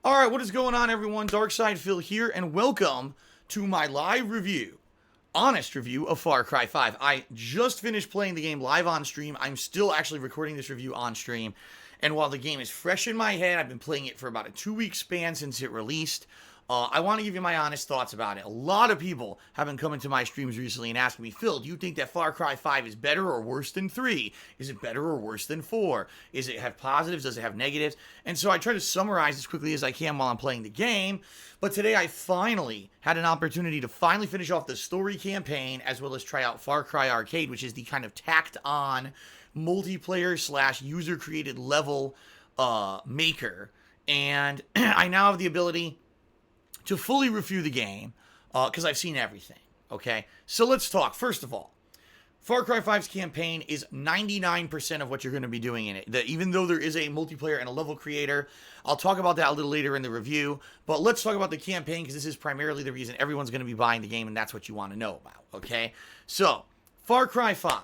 All right, what is going on, everyone? Darkside Phil here, and welcome to my live review, honest review of Far Cry 5. I just finished playing the game live on stream. I'm still actually recording this review on stream, and while the game is fresh in my head, I've been playing it for about a 2-week span since it released. I want to give you my honest thoughts about it. A lot of people have been coming to my streams recently and asking me, Phil, do you think that Far Cry 5 is better or worse than 3? Is it better or worse than 4? Is it have positives? Does it have negatives? And so I try to summarize as quickly as I can while I'm playing the game. But today I finally had an opportunity to finally finish off the story campaign as well as try out Far Cry Arcade, which is the kind of tacked on multiplayer slash user created level maker. And I now have the ability to fully review the game, because I've seen everything, okay? So let's talk. First of all, Far Cry 5's campaign is 99% of what you're going to be doing in it. Even though there is a multiplayer and a level creator, I'll talk about that a little later in the review, but let's talk about the campaign, because this is primarily the reason everyone's going to be buying the game, and that's what you want to know about, okay? So, Far Cry 5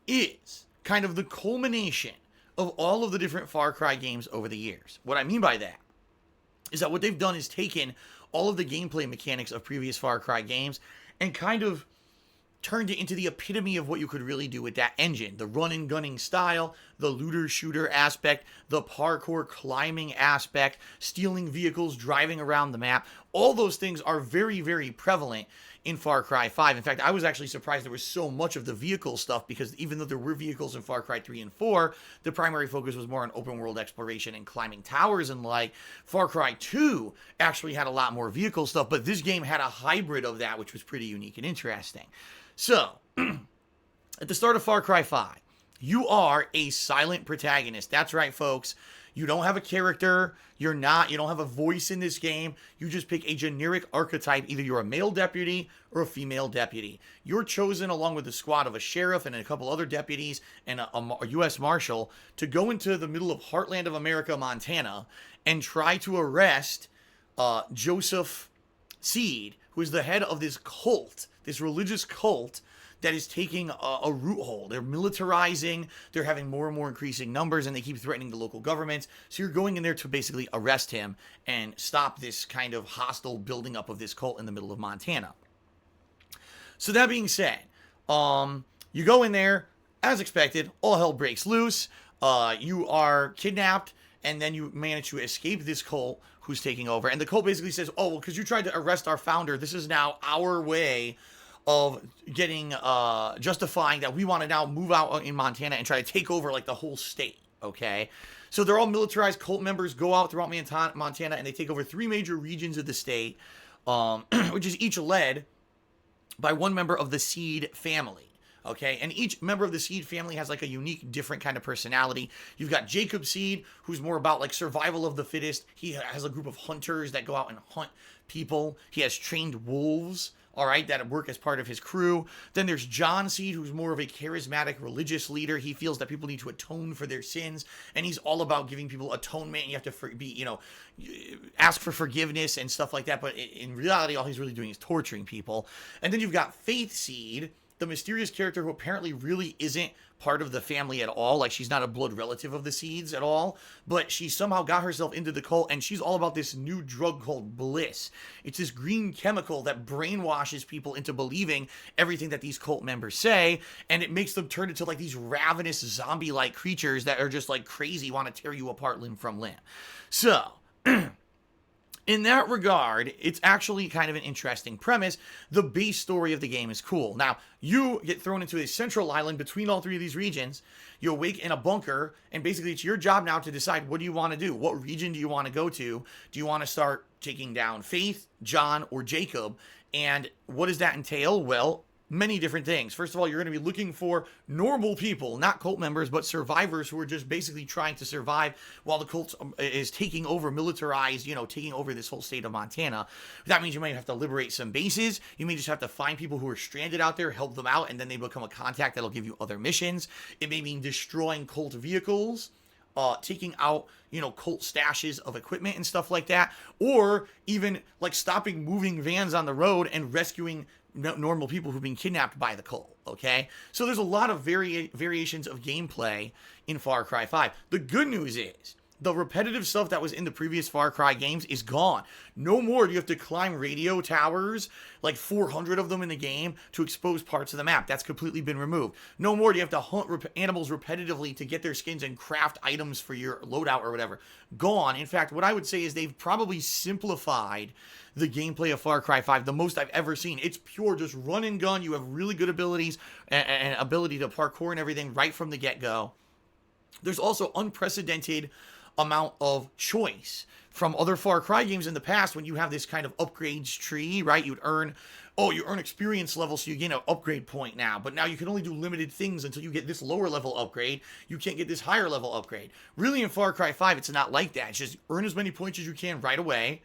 is kind of the culmination of all of the different Far Cry games over the years. What I mean by that is that what they've done is taken all of the gameplay mechanics of previous Far Cry games and kind of turned it into the epitome of what you could really do with that engine. The run and gunning style, the looter shooter aspect, the parkour climbing aspect, stealing vehicles, driving around the map. All those things are very, very prevalent in Far Cry 5. In fact, I was actually surprised there was so much of the vehicle stuff, because even though there were vehicles in Far Cry 3 and 4, the primary focus was more on open world exploration and climbing towers and like. Far Cry 2 actually had a lot more vehicle stuff, but this game had a hybrid of that, which was pretty unique and interesting. So, at the start of Far Cry 5, you are a silent protagonist. That's right, folks. You don't have a character. You don't have a voice in this game. You just pick a generic archetype. Either you're a male deputy or a female deputy. You're chosen along with a squad of a sheriff and a couple other deputies and a U.S. Marshal to go into the middle of heartland of America, Montana, and try to arrest Joseph Seed, who is the head of this cult, this religious cult that is taking a root hold. They're militarizing, they're having more and more increasing numbers, and they keep threatening the local governments. So you're going in there to basically arrest him and stop this kind of hostile building up of this cult in the middle of Montana. So that being said, you go in there, as expected, all hell breaks loose. You are kidnapped, and then you manage to escape this cult who's taking over. And the cult basically says, oh, well, because you tried to arrest our founder, this is now our way of getting, justifying that we want to now move out in Montana and try to take over, like, the whole state, okay? So they're all militarized cult members, go out throughout Montana, and they take over 3 major regions of the state, which is each led by one member of the Seed family. Okay, and each member of the Seed family has like a unique, different kind of personality. You've got Jacob Seed, who's more about like survival of the fittest. He has a group of hunters that go out and hunt people. He has trained wolves, all right, that work as part of his crew. Then there's John Seed, who's more of a charismatic religious leader. He feels that people need to atone for their sins, and he's all about giving people atonement. You have to ask for forgiveness and stuff like that. But in reality, all he's really doing is torturing people. And then you've got Faith Seed, the mysterious character who apparently really isn't part of the family at all. Like, she's not a blood relative of the Seeds at all, but she somehow got herself into the cult, and she's all about this new drug called Bliss. It's this green chemical that brainwashes people into believing everything that these cult members say, and it makes them turn into like these ravenous zombie-like creatures that are just like crazy, want to tear you apart limb from limb. So in that regard, it's actually kind of an interesting premise. The base story of the game is cool. Now, you get thrown into a central island between all 3 of these regions. You awake in a bunker, and basically it's your job now to decide, what do you want to do? What region do you want to go to? Do you want to start taking down Faith, John, or Jacob? And what does that entail? Well, many different things. First of all, you're going to be looking for normal people, not cult members, but survivors who are just basically trying to survive while the cult is taking over, militarized, taking over this whole state of Montana. That means you might have to liberate some bases. You may just have to find people who are stranded out there, help them out, and then they become a contact that'll give you other missions. It may mean destroying cult vehicles, taking out, cult stashes of equipment and stuff like that, or even like stopping moving vans on the road and rescuing normal people who've been kidnapped by the cult, okay? So there's a lot of variations of gameplay in Far Cry 5. The good news is the repetitive stuff that was in the previous Far Cry games is gone. No more do you have to climb radio towers, like 400 of them in the game, to expose parts of the map. That's completely been removed. No more do you have to hunt animals repetitively to get their skins and craft items for your loadout or whatever. Gone. In fact, what I would say is they've probably simplified the gameplay of Far Cry 5 the most I've ever seen. It's pure just run and gun. You have really good abilities and ability to parkour and everything right from the get-go. There's also unprecedented amount of choice from other Far Cry games in the past when you have this kind of upgrades tree, right? You earn experience level, so you gain an upgrade point now. But now you can only do limited things until you get this lower level upgrade. You can't get this higher level upgrade. Really, in Far Cry 5, it's not like that. It's just earn as many points as you can right away.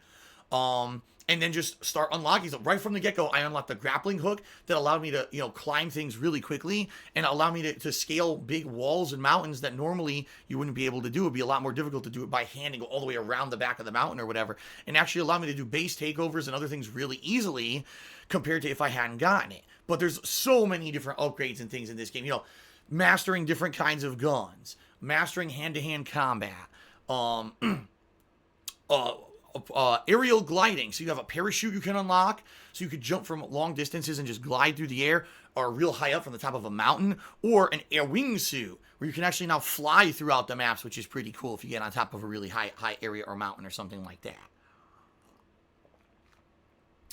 And then just start unlocking them. Right from the get-go, I unlocked the grappling hook that allowed me to, climb things really quickly and allow me to scale big walls and mountains that normally you wouldn't be able to do. It'd be a lot more difficult to do it by hand and go all the way around the back of the mountain or whatever, and actually allow me to do base takeovers and other things really easily compared to if I hadn't gotten it. But there's so many different upgrades and things in this game. Mastering different kinds of guns, mastering hand-to-hand combat, aerial gliding, so you have a parachute you can unlock, so you could jump from long distances and just glide through the air, or real high up from the top of a mountain, or an air wingsuit, where you can actually now fly throughout the maps, which is pretty cool if you get on top of a really high area or mountain or something like that.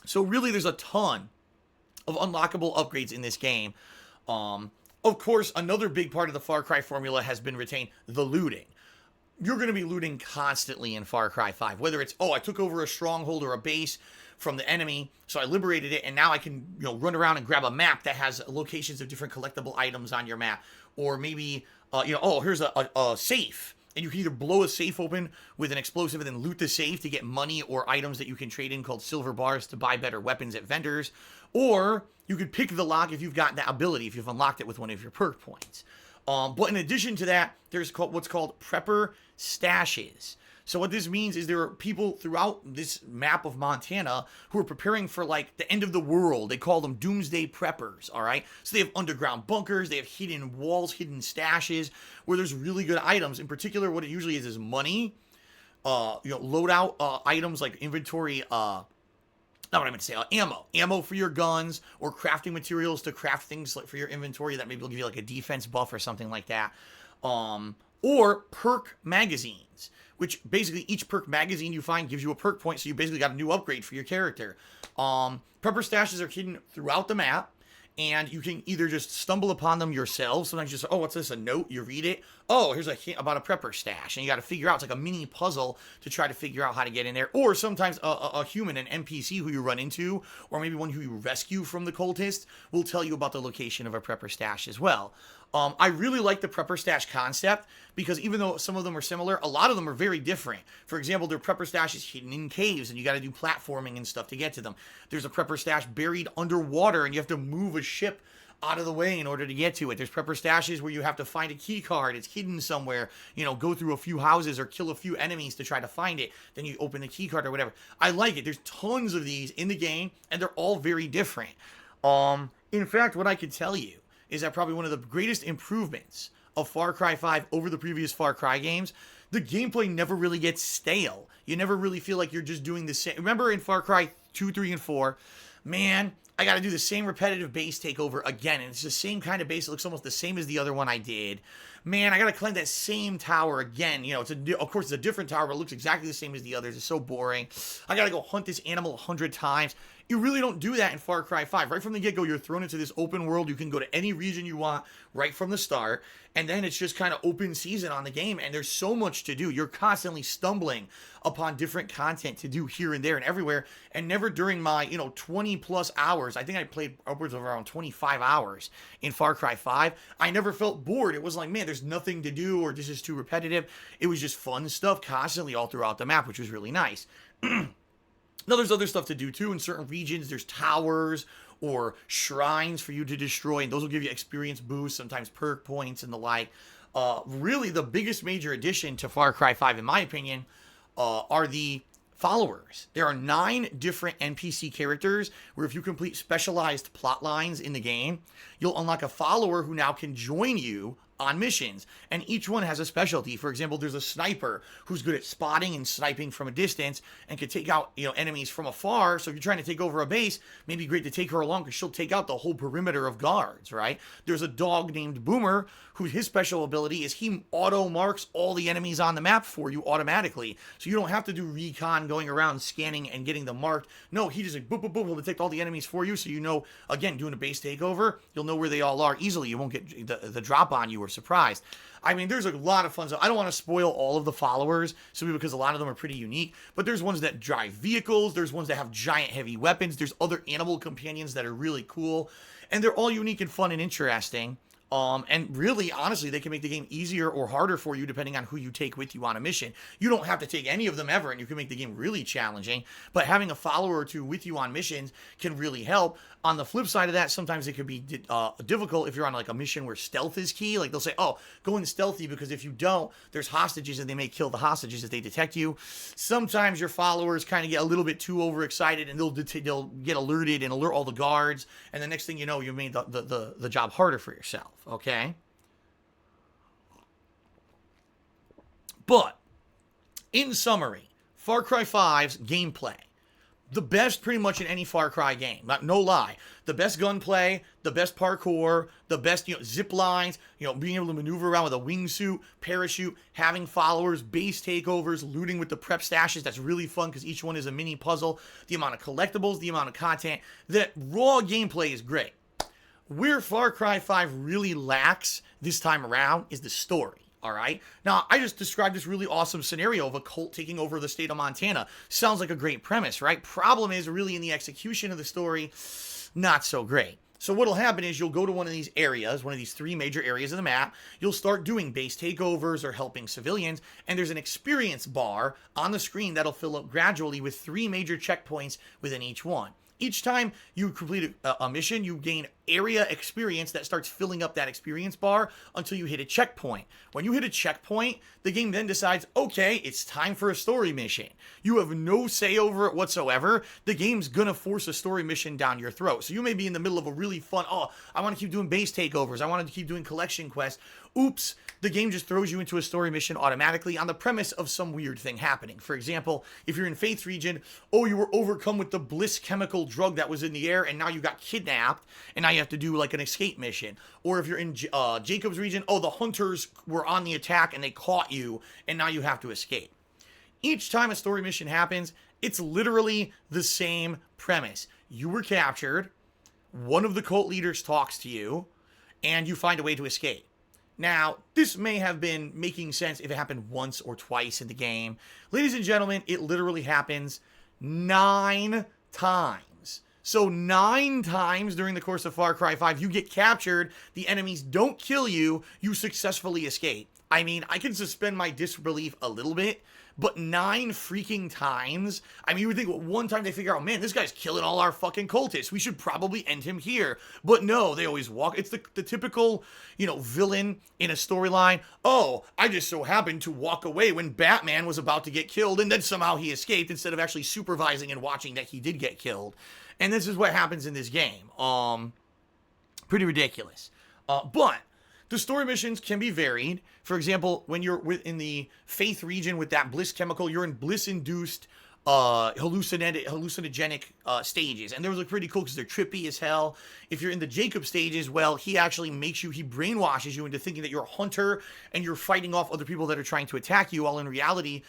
So really, there's a ton of unlockable upgrades in this game. Of course, another big part of the Far Cry formula has been retained, the looting. You're going to be looting constantly in Far Cry 5. Whether it's, I took over a stronghold or a base from the enemy, so I liberated it, and now I can, run around and grab a map that has locations of different collectible items on your map. Or maybe, here's a safe, and you can either blow a safe open with an explosive and then loot the safe to get money or items that you can trade in called silver bars to buy better weapons at vendors. Or you could pick the lock if you've got that ability, if you've unlocked it with one of your perk points. But in addition to that, there's what's called prepper stashes. So what this means is there are people throughout this map of Montana who are preparing for like the end of the world. They call them doomsday preppers, all right? So they have underground bunkers, they have hidden walls, hidden stashes where there's really good items. In particular, what it usually is money, loadout items like inventory, not what I meant to say, ammo for your guns, or crafting materials to craft things like for your inventory that maybe will give you like a defense buff or something like that. Or perk magazines, which basically each perk magazine you find gives you a perk point, so you basically got a new upgrade for your character. Prepper stashes are hidden throughout the map, and you can either just stumble upon them yourself. Sometimes you just, what's this, a note? You read it. Here's a hint about a prepper stash. And you got to figure out, it's like a mini puzzle to try to figure out how to get in there. Or sometimes a human, an NPC who you run into, or maybe one who you rescue from the cultists, will tell you about the location of a prepper stash as well. I really like the prepper stash concept because even though some of them are similar, a lot of them are very different. For example, there are prepper stashes hidden in caves, and you got to do platforming and stuff to get to them. There's a prepper stash buried underwater, and you have to move a ship out of the way in order to get to it. There's prepper stashes where you have to find a key card. It's hidden somewhere. Go through a few houses or kill a few enemies to try to find it. Then you open the key card or whatever. I like it. There's tons of these in the game, and they're all very different. In fact, what I could tell you is that probably one of the greatest improvements of Far Cry 5 over the previous Far Cry games, the gameplay never really gets stale. You never really feel like you're just doing the same. Remember in Far Cry 2, 3, and 4, man, I got to do the same repetitive base takeover again, and it's the same kind of base. It looks almost the same as the other one I did. Man, I got to climb that same tower again. Of course, it's a different tower, but it looks exactly the same as the others. It's so boring. I got to go hunt this animal 100 times. You really don't do that in Far Cry 5. Right from the get-go, you're thrown into this open world. You can go to any region you want right from the start. And then it's just kind of open season on the game. And there's so much to do. You're constantly stumbling upon different content to do here and there and everywhere. And never during my, 20 plus hours. I think I played upwards of around 25 hours in Far Cry 5. I never felt bored. It was like, man, there's nothing to do or this is too repetitive. It was just fun stuff constantly all throughout the map, which was really nice. Now, there's other stuff to do, too. In certain regions, there's towers or shrines for you to destroy, and those will give you experience boosts, sometimes perk points and the like. Really, the biggest major addition to Far Cry 5, in my opinion, are the followers. There are 9 different NPC characters where if you complete specialized plot lines in the game, you'll unlock a follower who now can join you on missions, and each one has a specialty. For example, there's a sniper who's good at spotting and sniping from a distance and can take out, enemies from afar. So if you're trying to take over a base, maybe great to take her along because she'll take out the whole perimeter of guards, right? There's a dog named Boomer his special ability is he auto marks all the enemies on the map for you automatically. So you don't have to do recon going around scanning and getting them marked. No, he just like boop, boop, boop, he'll detect all the enemies for you. So again, doing a base takeover, you'll know where they all are easily. You won't get the drop on you or surprised. I mean, there's a lot of fun stuff. I don't want to spoil all of the followers, simply because a lot of them are pretty unique. But there's ones that drive vehicles. There's ones that have giant heavy weapons. There's other animal companions that are really cool. And they're all unique and fun and interesting. And really, honestly, they can make the game easier or harder for you depending on who you take with you on a mission. You don't have to take any of them ever, and you can make the game really challenging. But having a follower or two with you on missions can really help. On the flip side of that, sometimes it could be difficult if you're on like a mission where stealth is key. Like they'll say, oh, go in stealthy because if you don't, there's hostages and they may kill the hostages if they detect you. Sometimes your followers kind of get a little bit too overexcited and they'll get alerted and alert all the guards. And the next thing you know, you made the job harder for yourself. Okay? But, in summary, Far Cry 5's gameplay. The best pretty much in any Far Cry game. No lie. The best gunplay, the best parkour, the best, zip lines, being able to maneuver around with a wingsuit, parachute, having followers, base takeovers, looting with the prep stashes. That's really fun because each one is a mini puzzle. The amount of collectibles, the amount of content. The raw gameplay is great. Where Far Cry 5 really lacks this time around is the story. All right. Now, I just described this really awesome scenario of a cult taking over the state of Montana. Sounds like a great premise, right? Problem is really in the execution of the story, not so great. So what'll happen is you'll go to one of these areas, one of these 3 major areas of the map. You'll start doing base takeovers or helping civilians. And there's an experience bar on the screen that'll fill up gradually with 3 major checkpoints within each one. Each time you complete a mission, you gain area experience that starts filling up that experience bar until you hit a checkpoint. When you hit a checkpoint, the game then decides, okay, it's time for a story mission. You have no say over it whatsoever. The game's gonna force a story mission down your throat. So you may be in the middle of a really fun, I want to keep doing base takeovers. I want to keep doing collection quests. Oops, the game just throws you into a story mission automatically on the premise of some weird thing happening. For example, if you're in Faith's region, you were overcome with the bliss chemical drug that was in the air and now you got kidnapped and now you have to do like an escape mission. Or if you're in Jacob's region, the hunters were on the attack and they caught you and now you have to escape. Each time a story mission happens, it's literally the same premise. You were captured, one of the cult leaders talks to you, and you find a way to escape. Now, this may have been making sense if it happened once or twice in the game. Ladies and gentlemen, it literally happens 9 times. So 9 times during the course of Far Cry 5, you get captured, the enemies don't kill you, you successfully escape. I mean, I can suspend my disbelief a little bit, but 9 freaking times? I mean, you would think one time they figure out, man, this guy's killing all our fucking cultists. We should probably end him here. But no, they always walk. It's the typical, villain in a storyline. I just so happened to walk away when Batman was about to get killed, and then somehow he escaped instead of actually supervising and watching that he did get killed. And this is what happens in this game. Pretty ridiculous. But the story missions can be varied. For example, when you're in the Faith region with that bliss chemical, you're in bliss-induced hallucinogenic stages. And those look pretty cool because they're trippy as hell. If you're in the Jacob stages, well, he actually he brainwashes you into thinking that you're a hunter and you're fighting off other people that are trying to attack you, while in reality,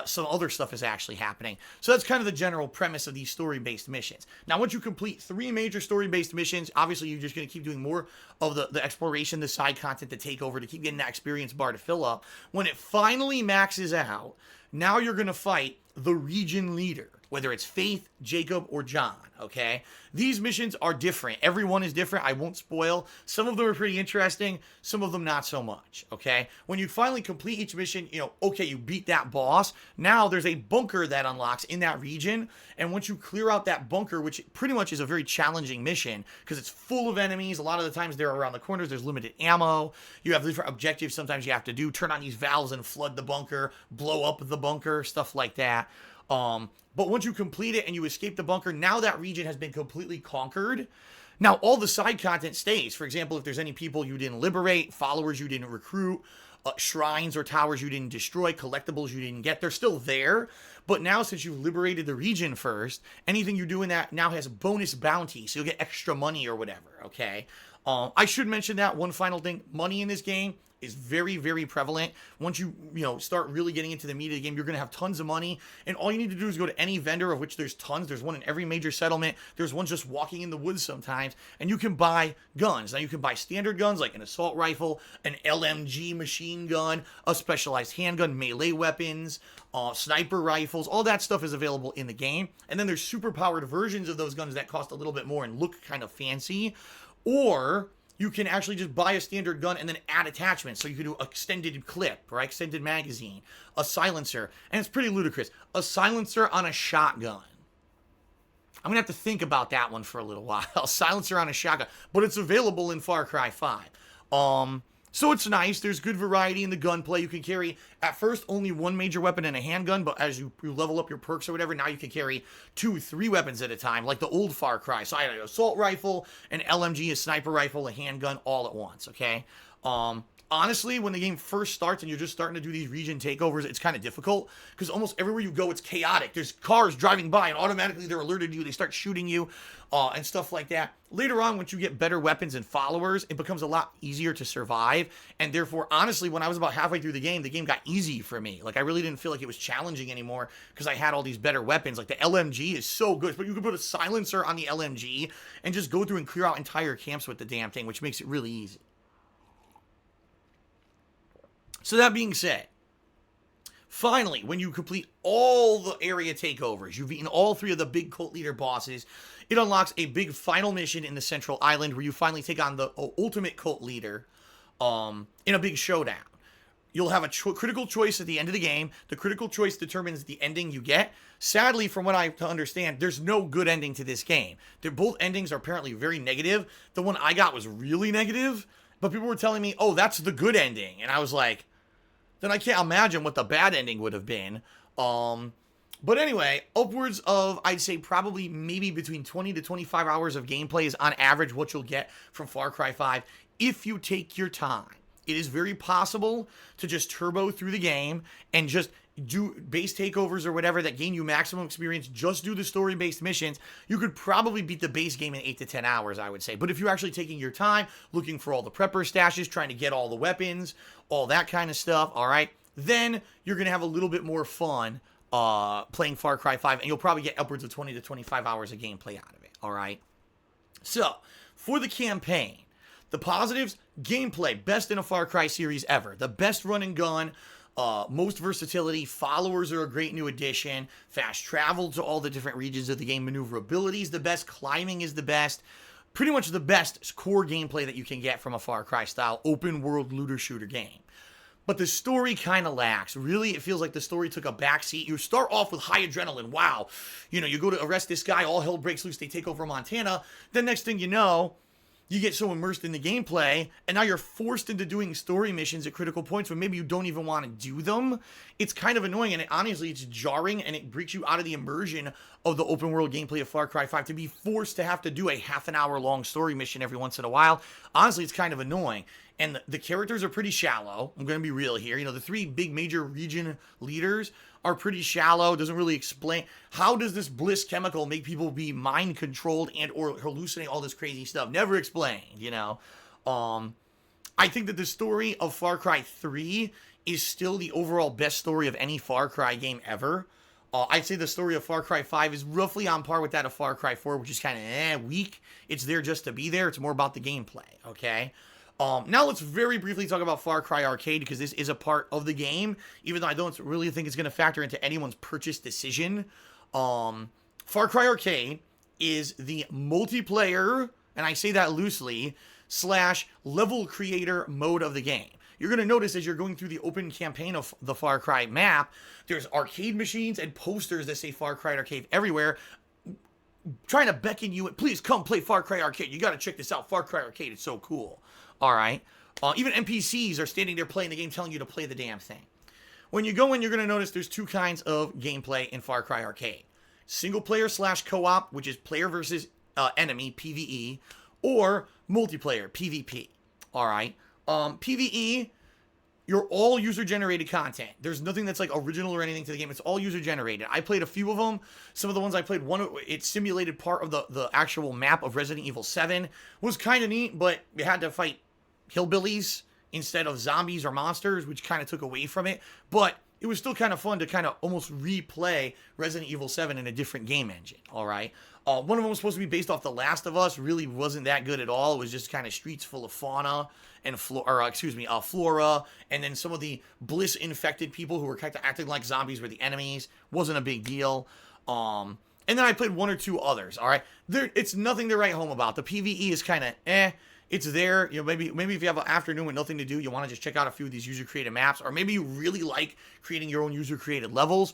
some other stuff is actually happening. So that's kind of the general premise of these story-based missions. Now, once you complete 3 major story-based missions, obviously you're just going to keep doing more of the exploration, the side content, the takeover, to keep getting that experience bar to fill up. When it finally maxes out, now you're going to fight the region leader, whether it's Faith, Jacob, or John, okay? These missions are different. Every one is different. I won't spoil. Some of them are pretty interesting. Some of them not so much, okay? When you finally complete each mission, you beat that boss. Now there's a bunker that unlocks in that region. And once you clear out that bunker, which pretty much is a very challenging mission because it's full of enemies. A lot of the times they're around the corners. There's limited ammo. You have different objectives sometimes you have to do. Turn on these valves and flood the bunker. Blow up the bunker. Stuff like that. But once you complete it and you escape the bunker, now that region has been completely conquered. Now, all the side content stays. For example, if there's any people you didn't liberate, followers you didn't recruit, shrines or towers you didn't destroy, collectibles you didn't get, they're still there. But now, since you've liberated the region first, anything you do in that now has bonus bounty, so you'll get extra money or whatever, okay? I should mention that one final thing. Money in this game is very, very prevalent. Once you start really getting into the meat of the game, you're going to have tons of money. And all you need to do is go to any vendor, of which there's tons. There's one in every major settlement. There's one just walking in the woods sometimes. And you can buy guns. Now, you can buy standard guns like an assault rifle, an LMG machine gun, a specialized handgun, melee weapons, sniper rifles. All that stuff is available in the game. And then there's super powered versions of those guns that cost a little bit more and look kind of fancy. Or you can actually just buy a standard gun and then add attachments. So you can do extended clip, or extended magazine, a silencer. And it's pretty ludicrous. A silencer on a shotgun. I'm going to have to think about that one for a little while. Silencer on a shotgun. But it's available in Far Cry 5. So it's nice. There's good variety in the gunplay. You can carry, at first, only one major weapon and a handgun, but as you level up your perks or whatever, now you can carry 2, 3 weapons at a time, like the old Far Cry. So I had an assault rifle, an LMG, a sniper rifle, a handgun, all at once, okay? Honestly, when the game first starts and you're just starting to do these region takeovers, it's kind of difficult because almost everywhere you go, it's chaotic. There's cars driving by and automatically they're alerted to you. They start shooting you and stuff like that. Later on, once you get better weapons and followers, it becomes a lot easier to survive. And therefore, honestly, when I was about halfway through the game got easy for me. Like, I really didn't feel like it was challenging anymore because I had all these better weapons. Like, the LMG is so good. But you can put a silencer on the LMG and just go through and clear out entire camps with the damn thing, which makes it really easy. So that being said, finally, when you complete all the area takeovers, you've beaten all 3 of the big cult leader bosses, it unlocks a big final mission in the central island where you finally take on the ultimate cult leader in a big showdown. You'll have a critical choice at the end of the game. The critical choice determines the ending you get. Sadly, from what I understand, there's no good ending to this game. Both endings are apparently very negative. The one I got was really negative, but people were telling me, oh, that's the good ending. And I was like, then I can't imagine what the bad ending would have been. But anyway, upwards of, I'd say probably maybe between 20 to 25 hours of gameplay is on average what you'll get from Far Cry 5 if you take your time. It is very possible to just turbo through the game and just do base takeovers or whatever that gain you maximum experience. Just do the story-based missions. You could probably beat the base game in 8 to 10 hours, I would say. But if you're actually taking your time, looking for all the prepper stashes, trying to get all the weapons, all that kind of stuff, all right, then you're going to have a little bit more fun playing Far Cry 5, and you'll probably get upwards of 20 to 25 hours of gameplay out of it, all right? So, for the campaign, the positives, gameplay, best in a Far Cry series ever. The best run and gun, most versatility, followers are a great new addition, fast travel to all the different regions of the game, maneuverability is the best, climbing is the best, pretty much the best core gameplay that you can get from a Far Cry style open world looter shooter game. But the story kind of lacks. Really, it feels like the story took a backseat. You start off with high adrenaline. Wow. You go to arrest this guy, all hell breaks loose, they take over Montana. Then next thing you know, you get so immersed in the gameplay, and now you're forced into doing story missions at critical points when maybe you don't even want to do them. It's kind of annoying, and honestly, it's jarring, and it breaks you out of the immersion of the open world gameplay of Far Cry 5 to be forced to have to do a half an hour long story mission every once in a while. Honestly, it's kind of annoying. And the characters are pretty shallow. I'm going to be real here. The 3 big major region leaders are pretty shallow. Doesn't really explain how does this bliss chemical make people be mind controlled and or hallucinate all this crazy stuff. Never explained, I think that the story of Far Cry 3 is still the overall best story of any Far Cry game ever. I'd say the story of Far Cry 5 is roughly on par with that of Far Cry 4, which is kind of weak. It's there just to be there. It's more about the gameplay, okay? Now let's very briefly talk about Far Cry Arcade, because this is a part of the game, even though I don't really think it's going to factor into anyone's purchase decision. Far Cry Arcade is the multiplayer, and I say that loosely, / level creator mode of the game. You're going to notice as you're going through the open campaign of the Far Cry map, there's arcade machines and posters that say Far Cry Arcade everywhere, trying to beckon you, please come play Far Cry Arcade. You got to check this out. Far Cry Arcade is so cool. All right. Even NPCs are standing there playing the game, telling you to play the damn thing. When you go in, you're going to notice there's 2 kinds of gameplay in Far Cry Arcade. Single player / co-op, which is player versus enemy, PvE, or multiplayer, PvP. All right. PvE, you're all user-generated content. There's nothing that's like original or anything to the game. It's all user-generated. I played a few of them. Some of the ones I played, it simulated part of the actual map of Resident Evil 7. Was kind of neat, but you had to fight hillbillies instead of zombies or monsters, which kind of took away from it. But it was still kind of fun to kind of almost replay Resident Evil 7 in a different game engine, all right? One of them was supposed to be based off The Last of Us. Really wasn't that good at all. It was just kind of streets full of fauna and flora, and then some of the bliss-infected people who were kind of acting like zombies were the enemies. Wasn't a big deal. And then I played one or two others, all right? It's nothing to write home about. The PvE is kind of It's there. You know, maybe if you have an afternoon with nothing to do, you want to just check out a few of these user-created maps, or maybe you really like creating your own user-created levels,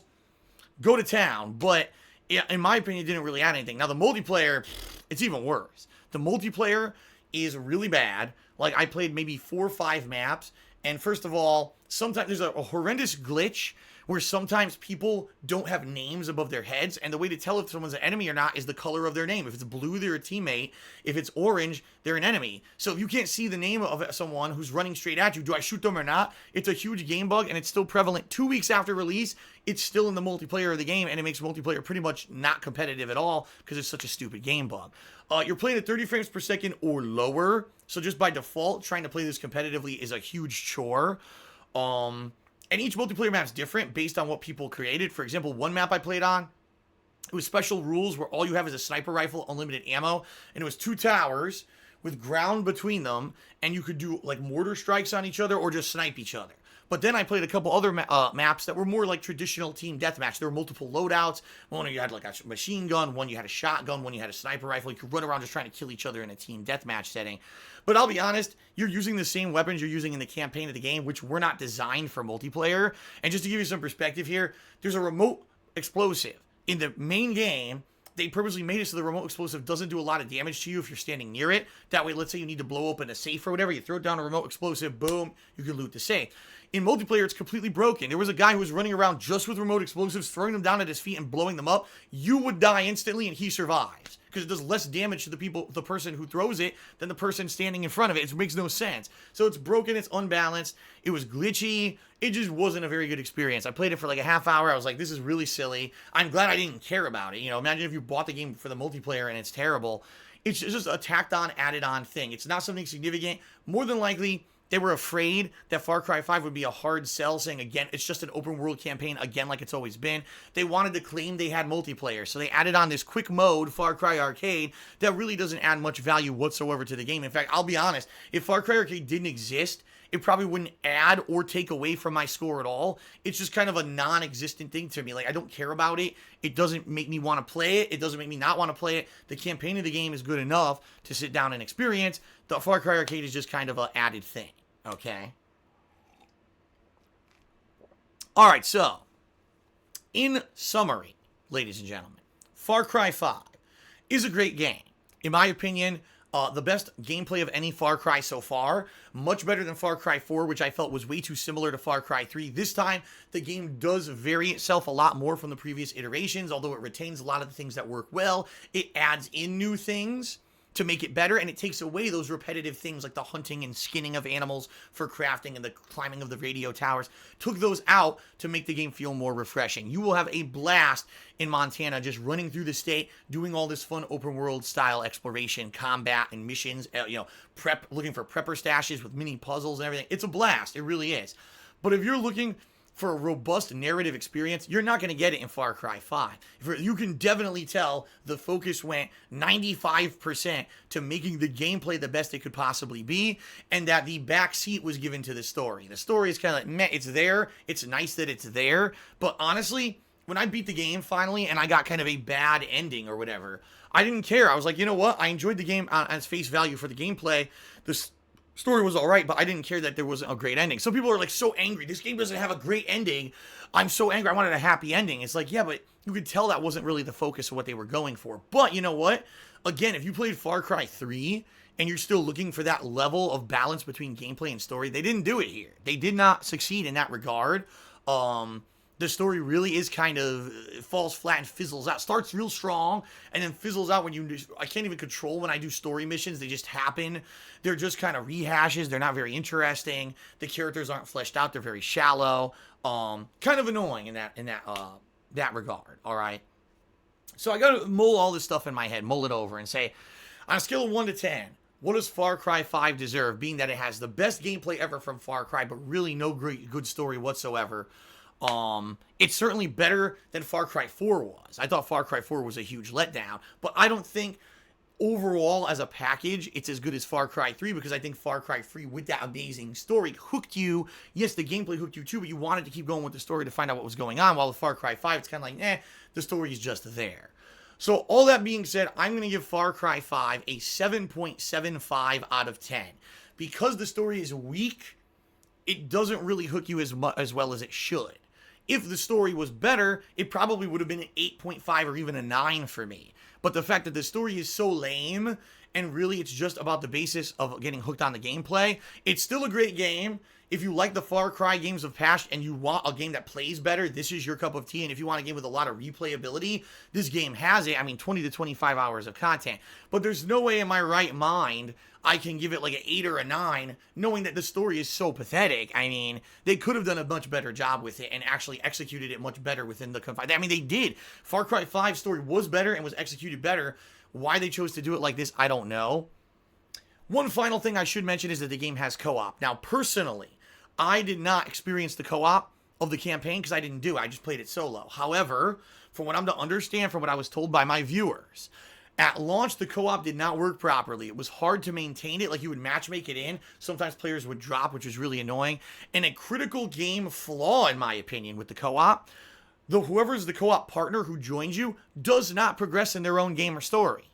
go to town. But in my opinion, it didn't really add anything. Now, the multiplayer, it's even worse. The multiplayer is really bad. Like, I played maybe 4 or 5 maps, and first of all, sometimes there's a horrendous glitch where sometimes people don't have names above their heads, and the way to tell if someone's an enemy or not is the color of their name. If it's blue, they're a teammate. If it's orange, they're an enemy. So if you can't see the name of someone who's running straight at you, do I shoot them or not? It's a huge game bug, and it's still prevalent. 2 weeks after release, it's still in the multiplayer of the game, and it makes multiplayer pretty much not competitive at all because it's such a stupid game bug. You're playing at 30 frames per second or lower, so just by default, trying to play this competitively is a huge chore. And each multiplayer map is different based on what people created. For example, one map I played on, it was special rules where all you have is a sniper rifle, unlimited ammo, and it was 2 towers with ground between them, and you could do like mortar strikes on each other or just snipe each other. But then I played a couple other maps that were more like traditional team deathmatch. There were multiple loadouts. One you had like a machine gun, one you had a shotgun, one you had a sniper rifle. You could run around just trying to kill each other in a team deathmatch setting. But I'll be honest, you're using the same weapons you're using in the campaign of the game, which were not designed for multiplayer. And just to give you some perspective here, there's a remote explosive. In the main game, they purposely made it so the remote explosive doesn't do a lot of damage to you if you're standing near it. That way, let's say you need to blow open a safe or whatever, you throw down a remote explosive, boom, you can loot the safe. In multiplayer, it's completely broken. There was a guy who was running around just with remote explosives, throwing them down at his feet and blowing them up. You would die instantly, and he survives because it does less damage to the person who throws it than the person standing in front of it. It makes no sense. So it's broken, it's unbalanced, it was glitchy. It just wasn't a very good experience. I played it for like a half hour. I was like, this is really silly. I'm glad I didn't care about it. You know, imagine if you bought the game for the multiplayer and it's terrible. It's just a tacked on, added on thing. It's not something significant. More than likely, they were afraid that Far Cry 5 would be a hard sell, saying, again, it's just an open world campaign, again, like it's always been. They wanted to claim they had multiplayer, so they added on this quick mode, Far Cry Arcade, that really doesn't add much value whatsoever to the game. In fact, I'll be honest, if Far Cry Arcade didn't exist, it probably wouldn't add or take away from my score at all. It's just kind of a non-existent thing to me. Like, I don't care about it. It doesn't make me want to play it. It doesn't make me not want to play it. The campaign of the game is good enough to sit down and experience. The Far Cry Arcade is just kind of an added thing. Okay. All right, so in summary, ladies and gentlemen, Far Cry 5 is a great game. In my opinion, the best gameplay of any Far Cry so far. Much better than Far Cry 4, which I felt was way too similar to Far Cry 3. This time, the game does vary itself a lot more from the previous iterations, although it retains a lot of the things that work well. It adds in new things to make it better, and it takes away those repetitive things like the hunting and skinning of animals for crafting and the climbing of the radio towers. Took those out to make the game feel more refreshing. You will have a blast in Montana just running through the state, doing all this fun open world style exploration, combat, and missions, looking for prepper stashes with mini puzzles and everything. It's a blast. It really is. But if you're looking for a robust narrative experience, you're not going to get it in Far Cry 5. You can definitely tell the focus went 95% to making the gameplay the best it could possibly be, and that the back seat was given to the story. The story is kind of like, meh, it's there, it's nice that it's there, but honestly, when I beat the game finally and I got kind of a bad ending or whatever, I didn't care. I was like, you know what? I enjoyed the game on its face value for the gameplay. The story was all right, but I didn't care that there wasn't a great ending. Some people are like so angry. This game doesn't have a great ending. I'm so angry. I wanted a happy ending. It's like, yeah, but you could tell that wasn't really the focus of what they were going for. But you know what? Again, if you played Far Cry 3 and you're still looking for that level of balance between gameplay and story, they didn't do it here. They did not succeed in that regard. the story really is kind of it falls flat and fizzles out. Starts real strong and then fizzles out when I can't even control when I do story missions. They just happen. They're just kind of rehashes. They're not very interesting. The characters aren't fleshed out. They're very shallow. Kind of annoying in that regard. All right. So I got to mull all this stuff in my head, mull it over and say, on a scale of 1 to 10, what does Far Cry 5 deserve, being that it has the best gameplay ever from Far Cry, but really no good story whatsoever? It's certainly better than Far Cry 4 was. I thought Far Cry 4 was a huge letdown, but I don't think overall as a package it's as good as Far Cry 3, because I think Far Cry 3 with that amazing story hooked you. Yes, the gameplay hooked you too, but you wanted to keep going with the story to find out what was going on, while with Far Cry 5 it's kind of like, the story is just there. So all that being said, I'm going to give Far Cry 5 a 7.75 out of 10. Because the story is weak, it doesn't really hook you as well as it should. If the story was better, it probably would have been an 8.5 or even a 9 for me. But the fact that the story is so lame, and really it's just about the basis of getting hooked on the gameplay, it's still a great game. If you like the Far Cry games of past and you want a game that plays better, this is your cup of tea. And if you want a game with a lot of replayability, this game has it. I mean, 20 to 25 hours of content. But there's no way in my right mind I can give it like an 8 or a 9, knowing that the story is so pathetic. I mean, they could have done a much better job with it and actually executed it much better within the confines. I mean, they did. Far Cry 5 story was better and was executed better. Why they chose to do it like this, I don't know. One final thing I should mention is that the game has co-op. Now, personally, I did not experience the co-op of the campaign because I didn't do it. I just played it solo. However, from what I'm to understand, from what I was told by my viewers, at launch, the co-op did not work properly. It was hard to maintain it. Like, you would matchmake it in. Sometimes players would drop, which was really annoying. And a critical game flaw, in my opinion, with the co-op, whoever's the co-op partner who joins you does not progress in their own game or story.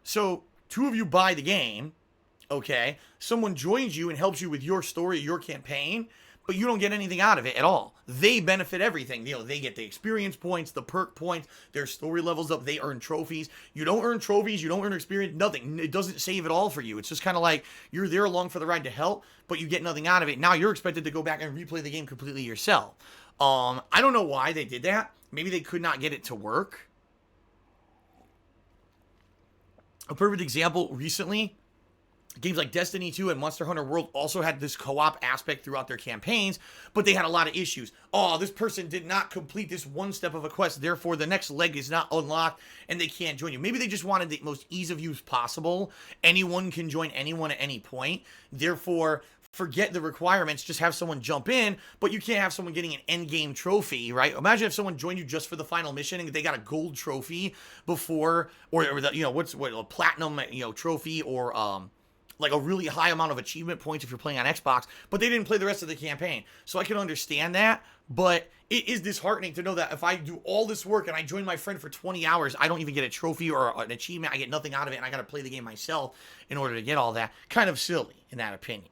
So, two of you buy the game, okay, someone joins you and helps you with your story, your campaign, but you don't get anything out of it at all. They benefit everything. You know, they get the experience points, the perk points, their story levels up, they earn trophies. You don't earn trophies, you don't earn experience, nothing. It doesn't save it all for you. It's just kind of like you're there along for the ride to help, but you get nothing out of it. Now you're expected to go back and replay the game completely yourself. I don't know why they did that. Maybe they could not get it to work. A perfect example recently, games like Destiny 2 and Monster Hunter World also had this co-op aspect throughout their campaigns, but they had a lot of issues. Oh, this person did not complete this one step of a quest, therefore the next leg is not unlocked and they can't join you. Maybe they just wanted the most ease of use possible. Anyone can join anyone at any point. Therefore, forget the requirements, just have someone jump in, but you can't have someone getting an end game trophy, right? Imagine if someone joined you just for the final mission and they got a gold trophy before, or the, a platinum, trophy, or like a really high amount of achievement points if you're playing on Xbox, but they didn't play the rest of the campaign. So I can understand that, but it is disheartening to know that if I do all this work and I join my friend for 20 hours, I don't even get a trophy or an achievement. I get nothing out of it, and I got to play the game myself in order to get all that. Kind of silly, in that opinion.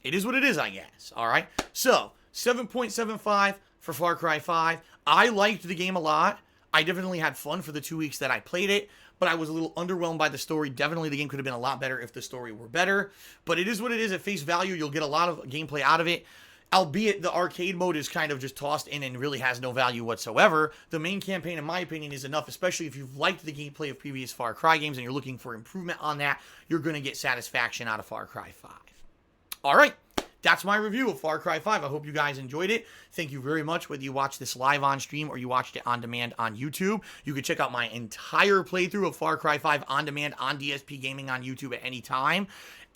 It is what it is, I guess. All right. So 7.75 for Far Cry 5. I liked the game a lot. I definitely had fun for the 2 weeks that I played it, but I was a little underwhelmed by the story. Definitely the game could have been a lot better if the story were better, but it is what it is. At face value, you'll get a lot of gameplay out of it, albeit the arcade mode is kind of just tossed in and really has no value whatsoever. The main campaign, in my opinion, is enough, especially if you've liked the gameplay of previous Far Cry games and you're looking for improvement on that. You're going to get satisfaction out of Far Cry 5. All right. That's my review of Far Cry 5. I hope you guys enjoyed it. Thank you very much, whether you watched this live on stream or you watched it on demand on YouTube. You can check out my entire playthrough of Far Cry 5 on demand on DSPGaming on YouTube at any time.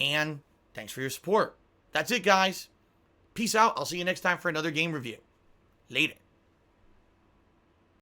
And thanks for your support. That's it, guys. Peace out. I'll see you next time for another game review. Later.